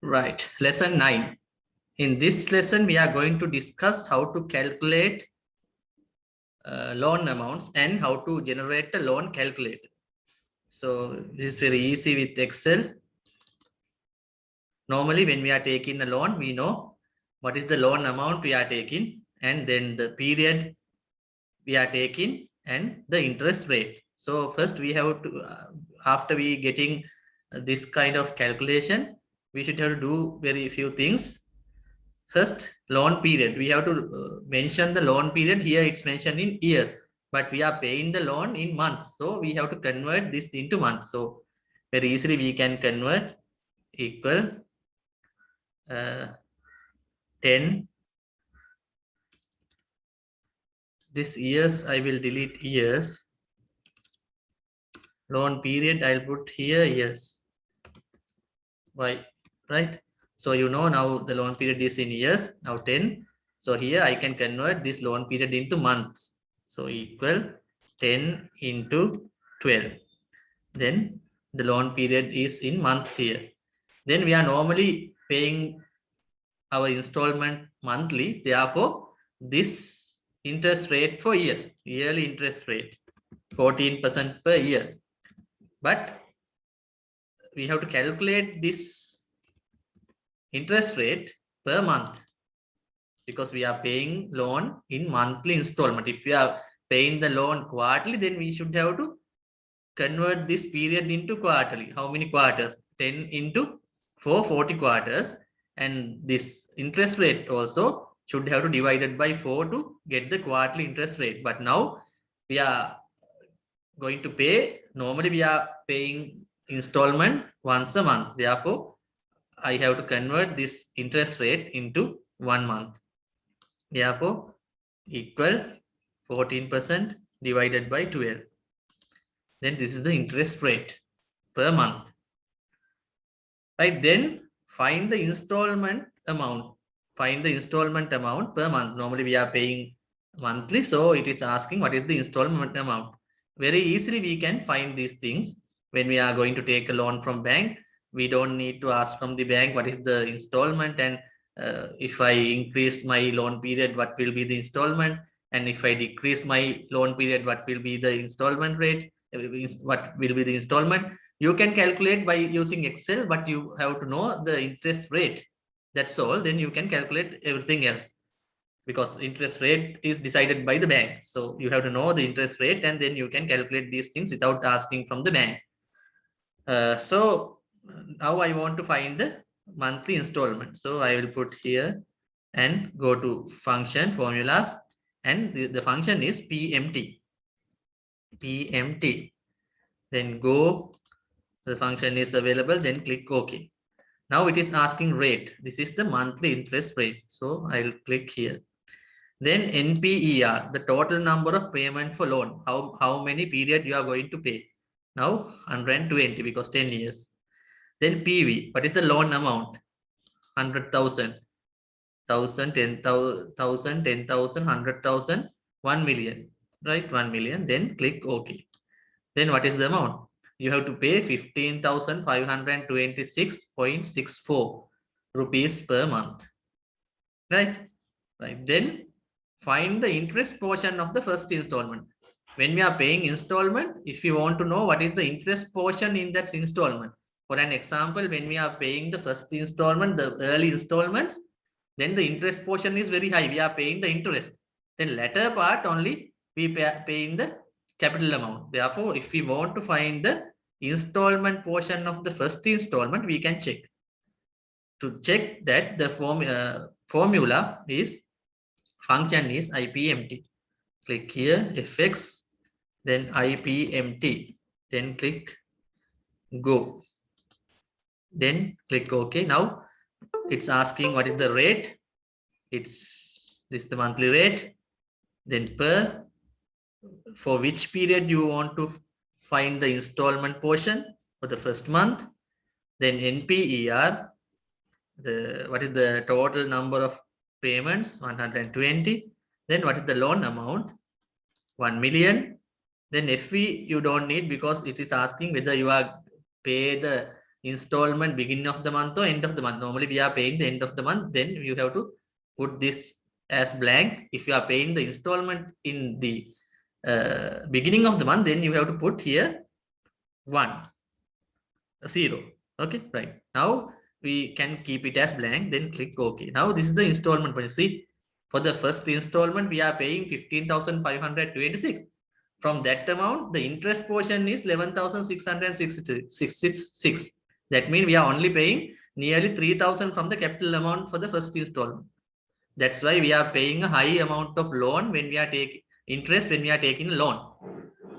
Right, lesson 9. In this lesson, we are going to discuss how to calculate loan amounts and how to generate a loan calculator. So this is very easy with Excel. Normally, when we are taking a loan, we know what is the loan amount we are taking and then the period we are taking and the interest rate. So first we have to, after we getting this kind of calculation, we should have to do very few things. First, loan period. We have to mention the loan period. Here it's mentioned in years, but we are paying the loan in months. So we have to convert this into months. So very easily we can convert equal 10. This years, I will delete years. Loan period, I'll put here years. Why? Right? So you know now the loan period is in years, now 10. So here I can convert this loan period into months. So equal 10 into 12. Then the loan period is in months here. Then we are normally paying our installment monthly. Therefore, this interest rate for yearly interest rate, 14% per year. But we have to calculate this interest rate per month because we are paying loan in monthly installment. If we are paying the loan quarterly, then we should have to convert this period into quarterly. How many quarters? 10 into 4, 40 quarters. And this interest rate also should have to divide it by 4 to get the quarterly interest rate. But now we are going to pay, normally we are paying installment once a month. Therefore, I have to convert this interest rate into 1 month. Therefore, equal 14% divided by 12. Then this is the interest rate per month. Right, then find the installment amount. Find the installment amount per month. Normally we are paying monthly, so it is asking what is the installment amount. Very easily we can find these things. When we are going to take a loan from bank, we don't need to ask from the bank what is the installment, and if I increase my loan period, what will be the installment, and if I decrease my loan period, what will be the installment rate, what will be the installment. You can calculate by using Excel, but you have to know the interest rate. That's all. Then you can calculate everything else because interest rate is decided by the bank. So you have to know the interest rate and then you can calculate these things without asking from the bank. So now I want to find the monthly installment. So I will put here and go to function formulas, and the function is PMT. PMT. Then go. The function is available, then click OK. Now it is asking rate. This is the monthly interest rate. So I'll click here. Then NPER, the total number of payment for loan. How many period you are going to pay? Now 120 because 10 years. Then PV, what is the loan amount? 100,000, 1,000, 10,000, 10,000, 100,000, 1 million, right? 1 million. Then click OK. Then what is the amount? You have to pay 15,526.64 rupees per month, right? Right. Then find the interest portion of the first installment. When we are paying installment, if you want to know what is the interest portion in that installment, for an example, when we are paying the first installment, the early installments, then the interest portion is very high. We are paying the interest. Then latter part only we paying the capital amount. Therefore, if we want to find the installment portion of the first installment, we can check. To check that, the formula is, function is IPMT. Click here, FX, then IPMT, then click go. Then click OK. Now it's asking what is the rate. It's this is the monthly rate. Then per, for which period you want to find the installment portion for the first month. Then NPER, what is the total number of payments? 120. Then what is the loan amount? 1 million. Then FV you don't need because it is asking whether you are pay the installment beginning of the month or end of the month. Normally we are paying the end of the month, then you have to put this as blank. If you are paying the installment in the beginning of the month, then you have to put here 0. Okay, right. Now we can keep it as blank, then click OK. Now this is the installment. But you see, for the first installment, we are paying 15,526. From that amount, the interest portion is 11,666. That means we are only paying nearly 3,000 from the capital amount for the first installment. That's why we are paying a high amount of loan when we are taking interest when we are taking a loan.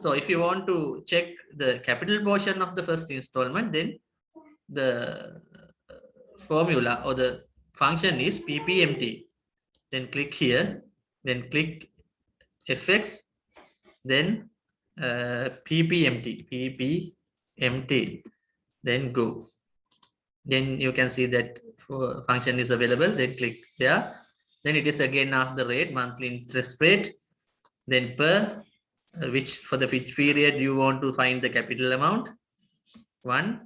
So if you want to check the capital portion of the first installment, then the formula or the function is PPMT. Then click here, then click FX, then PPMT, then go. Then you can see that function is available. Then click there. Then it is again ask the rate, monthly interest rate. Then per which period you want to find the capital amount. 1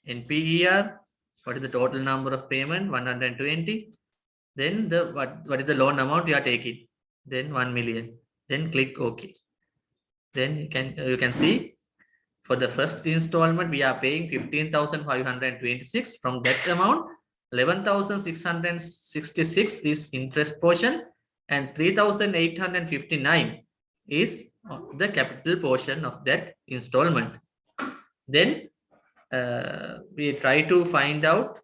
NPER. What is the total number of payment? 120. Then the what is the loan amount you are taking? Then 1 million. Then click OK. Then you can see for the first installment we are paying 15,526. From that amount, 11,666 is interest portion and 3,859 is the capital portion of that installment. Then we try to find out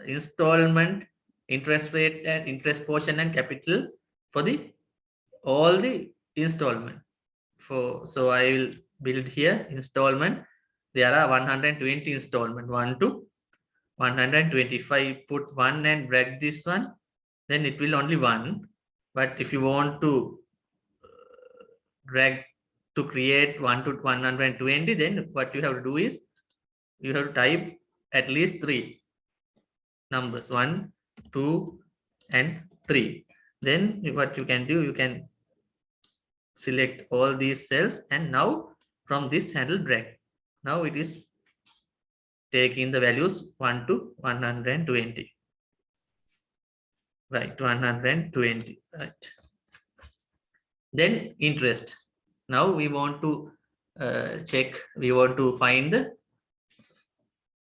installment, interest rate and interest portion and capital for all the installment. So I will build here installment. There are 120 installment, 1 to 125. Put 1 and drag this one, then it will only 1. But if you want to drag to create 1 to 120, then what you have to do is you have to type at least 3 numbers, 1, 2 and 3. Then what you can do, you can select all these cells, and now from this handle drag. Now it is taking the values 1 to 120. Right, 120. Right. Then interest. Now we want to check, we want to find the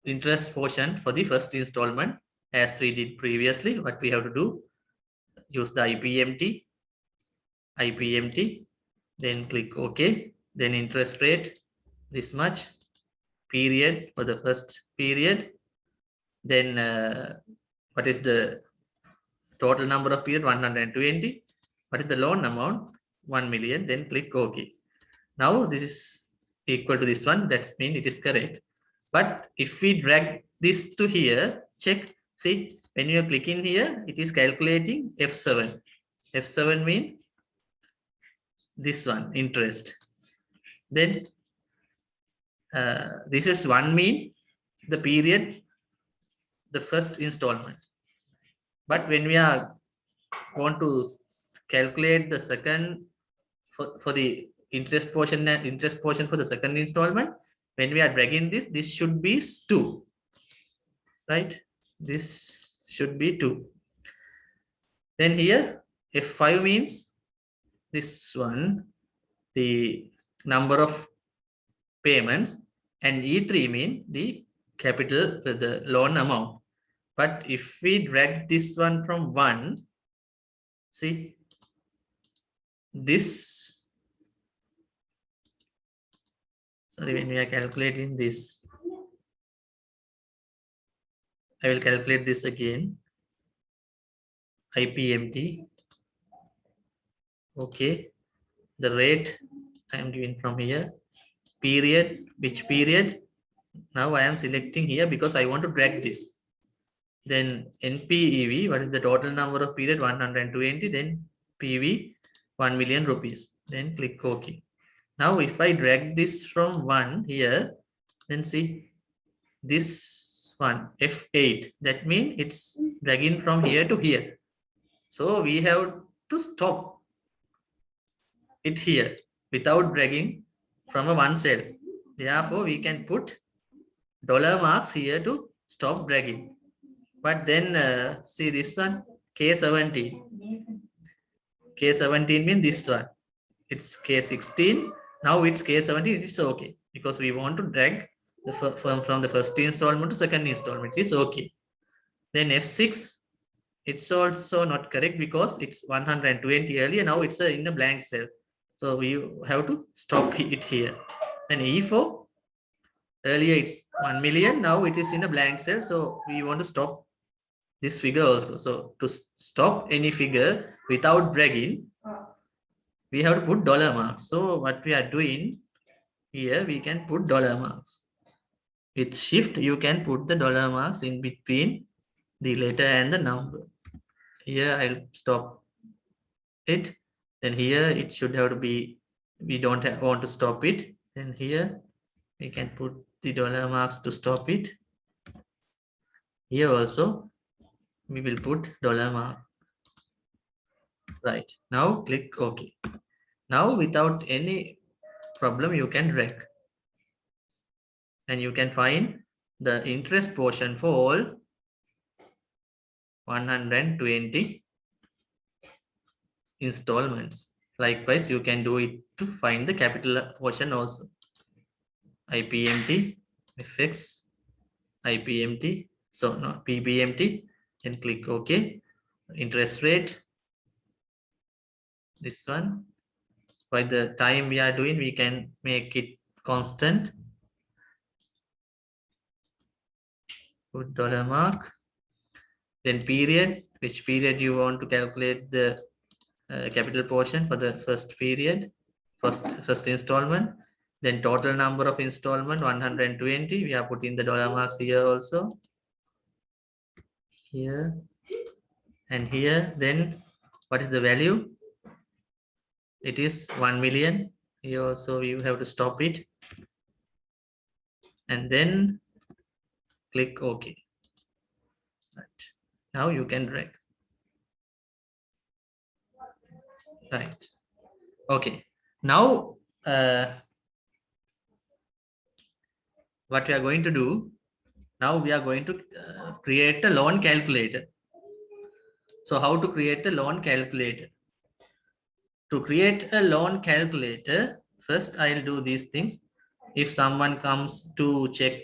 interest portion for the first installment as we did previously. What we have to do, use the IPMT, then click OK. Then interest rate this much, period for the first period. Then what is the total number of period? 120. What is the loan amount? 1 million. Then click OK. Now this is equal to this one. That means it is correct. But if we drag this to here, check. See, when you are clicking here, it is calculating F7. F7 means this one, interest. Then this is 1 mean the period, the first installment. But when we are want to calculate the second for the interest portion and interest portion for the second installment, when we are dragging this should be 2, right? This should be 2. Then here F5 means this one, the number of payments, and E3 mean the capital, the loan amount. But if we drag this one from 1, see this, sorry, when we are calculating this, I will calculate this again. IPMT. Okay, the rate I am giving from here. Period, which period? Now I am selecting here because I want to drag this. Then NPEV, what is the total number of period? 120. Then PV, 1 million rupees. Then click OK. Now if I drag this from 1 here, then see this one, F8. That means it's dragging from here to here. So we have to stop it here without dragging from a one cell. Therefore, we can put dollar marks here to stop dragging. But then see this one, K17. K17 means this one. It's K16. Now it's K17. It's okay because we want to drag the from the first installment to second installment. It's okay. Then F6, it's also not correct because it's 120 earlier. Now it's in a blank cell. So we have to stop it here. Then E4, earlier it's 1 million. Now it is in a blank cell. So we want to stop this figure also. So to stop any figure without dragging, we have to put dollar marks. So what we are doing here, we can put dollar marks. With shift, you can put the dollar marks in between the letter and the number. Here I'll stop it. Then here it should have to be, we don't want to stop it. Then here we can put the dollar marks to stop it. Here also we will put dollar mark. Right. Now click OK. Now without any problem you can drag. And you can find the interest portion for all 120 installments. Likewise, you can do it to find the capital portion also. IPMT, FX, IPMT, so no, PBMT, then click OK. Interest rate, this one. By the time we are doing, we can make it constant. Put dollar mark. Then period, which period you want to calculate the capital portion for the first period, first installment. Then total number of installment 120. We are putting the dollar marks here also, here and here. Then what is the value? It is 1 million. Here also you have to stop it and then click OK. Right. Now you can drag. Right. Okay. Now what we are going to do, now we are going to create a loan calculator. So how to create a loan calculator? To create a loan calculator, first I'll do these things. If someone comes to check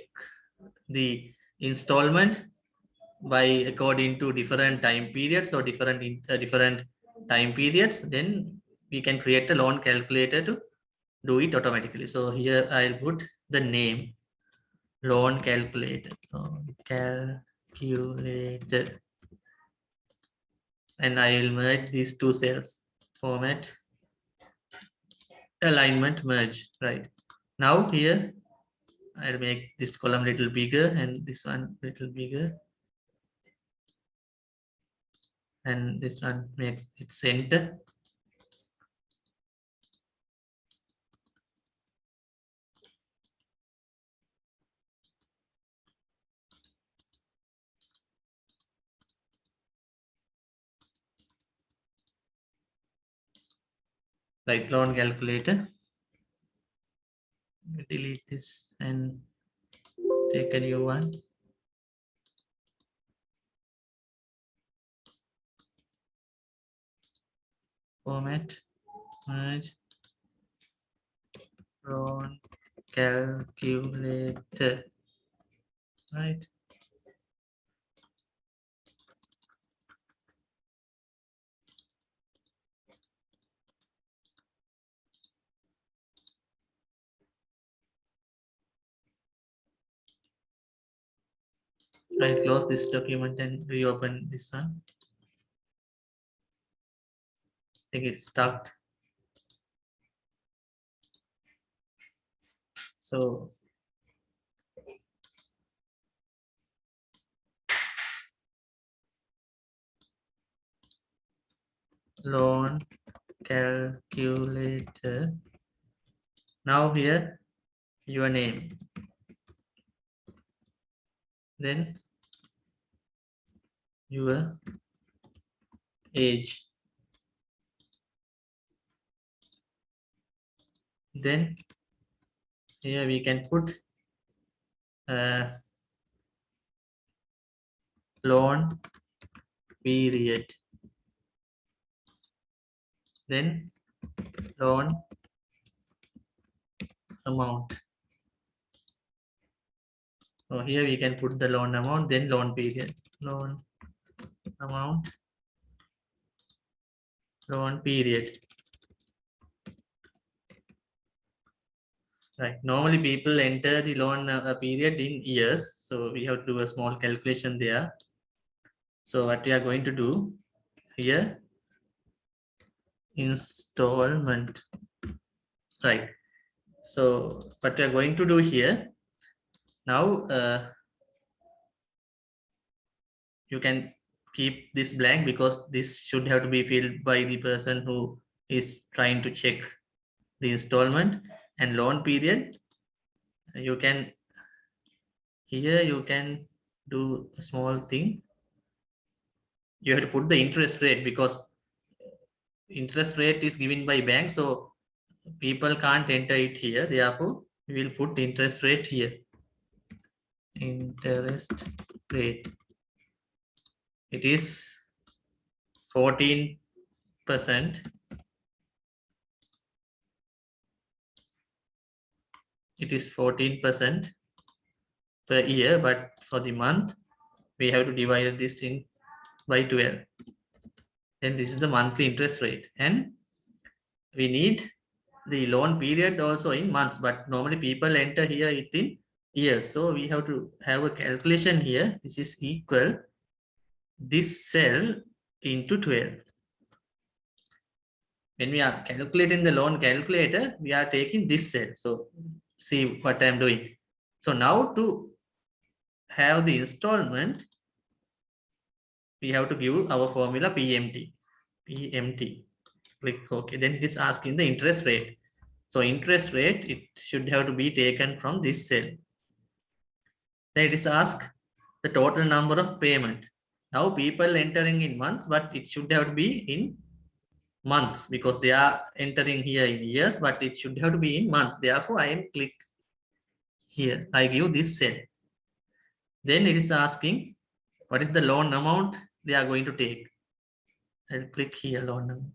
the installment by according to different time periods or different time periods, then we can create a loan calculator to do it automatically. So here I'll put the name loan calculator, and I will merge these two cells. Format, alignment, merge. Right. Now here I'll make this column little bigger and this one little bigger, and this one makes it center. Right, loan calculator. Delete this and take a new one. Format, merge, loan calculator. Right. Right, close this document and reopen this one. I think it's stuck. So loan calculator. Now here your name, then your age, then here we can put loan period, then loan amount. So here we can put the loan amount, then loan period, loan amount, loan period. Right. Normally people enter the loan period in years. So we have to do a small calculation there. So what we are going to do here, installment. Right. So what we are going to do here now, you can keep this blank because this should have to be filled by the person who is trying to check the installment and loan period. You can here you can do a small thing. You have to put the interest rate because interest rate is given by bank, so people can't enter it here. Therefore, we will put interest rate here. Interest rate. It is 14%. It is 14% per year, but for the month, we have to divide this in by 12. Then this is the monthly interest rate, and we need the loan period also in months, but normally people enter here it in years. So we have to have a calculation here. This is equal this cell into 12. When we are calculating the loan calculator, we are taking this cell. So see what I am doing. So now to have the installment, we have to give our formula PMT. PMT. Click OK. Then it is asking the interest rate. So interest rate, it should have to be taken from this cell. Then it is asked the total number of payment. Now people entering in months, but it should have to be in months because they are entering here in years, but it should have to be in month. Therefore, I am click here. I give this cell. Then it is asking what is the loan amount they are going to take. I'll click here loan amount.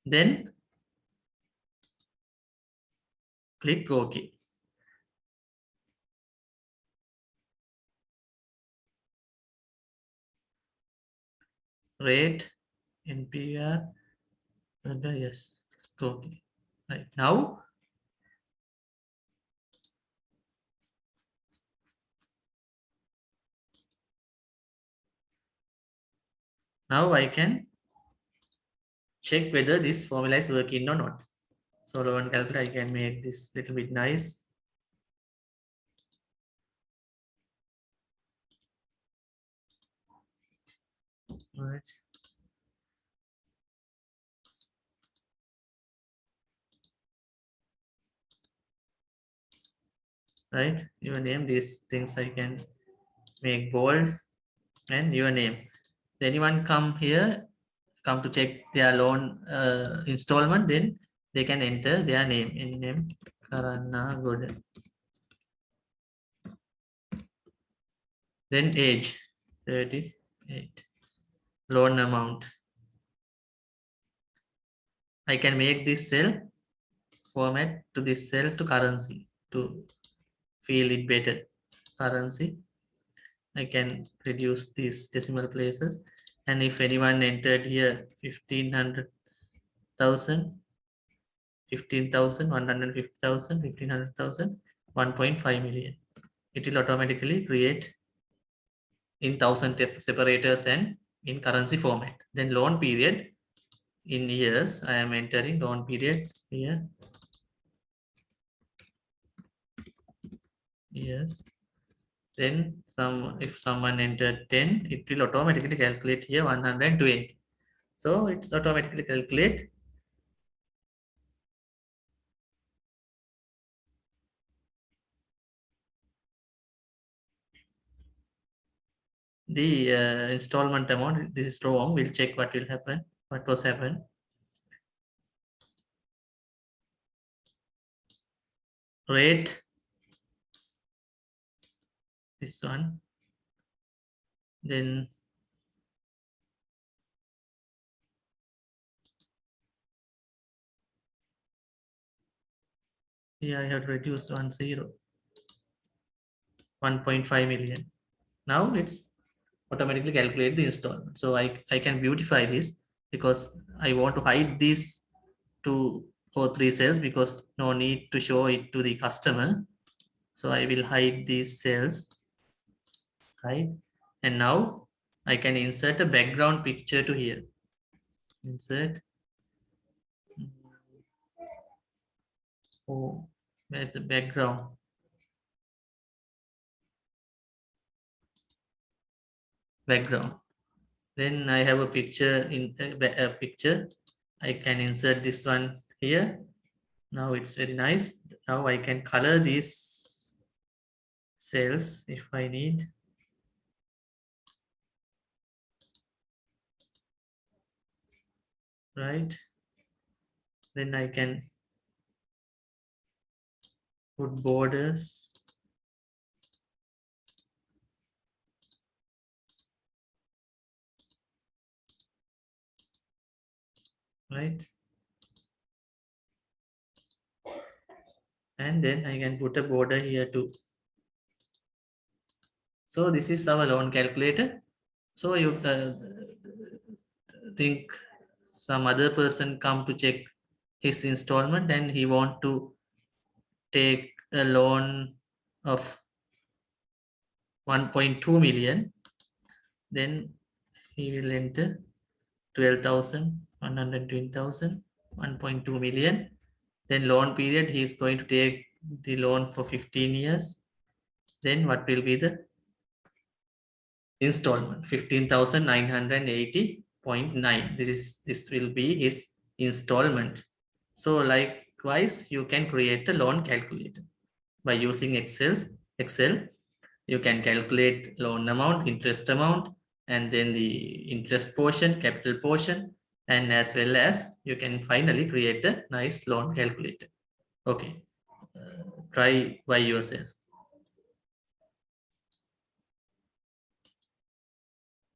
Then click OK. Rate NPR. Yes. OK. Right now. Now I can check whether this formula is working or not. So loan calculator, I can make this little bit nice. Right. Right. Your name, these things I can make bold, and your name. Anyone come here, come to check their loan installment, then they can enter their name in name Karana Good. Then age 38. Loan amount. I can make this cell format to this cell to currency to feel it better. Currency. I can reduce these decimal places. And if anyone entered here 15,000, 15,000, 150,000, 1,500,000, 1.5 million, it will automatically create in 1,000 separators and in currency format. Then loan period in years, I am entering loan period here. Yes. Then if someone entered 10, it will automatically calculate here 120. So it's automatically calculate the installment amount. This is wrong. We'll check what will happen. What was happened. Rate this one. Then here I have reduced 1.5 million. Now it's automatically calculate the installment. So I can beautify this because I want to hide these 2 or 3 cells because no need to show it to the customer. So I will hide these cells, right? And now I can insert a background picture to here. Insert. Oh, where's the background? Background. Then I have a picture in a picture. I can insert this one here. Now it's very nice. Now I can color these cells if I need. Right. Then I can put borders. Right. And then I can put a border here too. So this is our loan calculator. So you think some other person come to check his installment and he want to take a loan of 1.2 million, then he will enter 12,000, 120,000, 1.2 million. Then loan period, he is going to take the loan for 15 years. Then what will be the installment? 15,980.9. This will be his installment. So likewise, you can create a loan calculator by using Excel. You can calculate loan amount, interest amount, and then the interest portion, capital portion, and as well as you can finally create a nice loan calculator. Okay, try by yourself.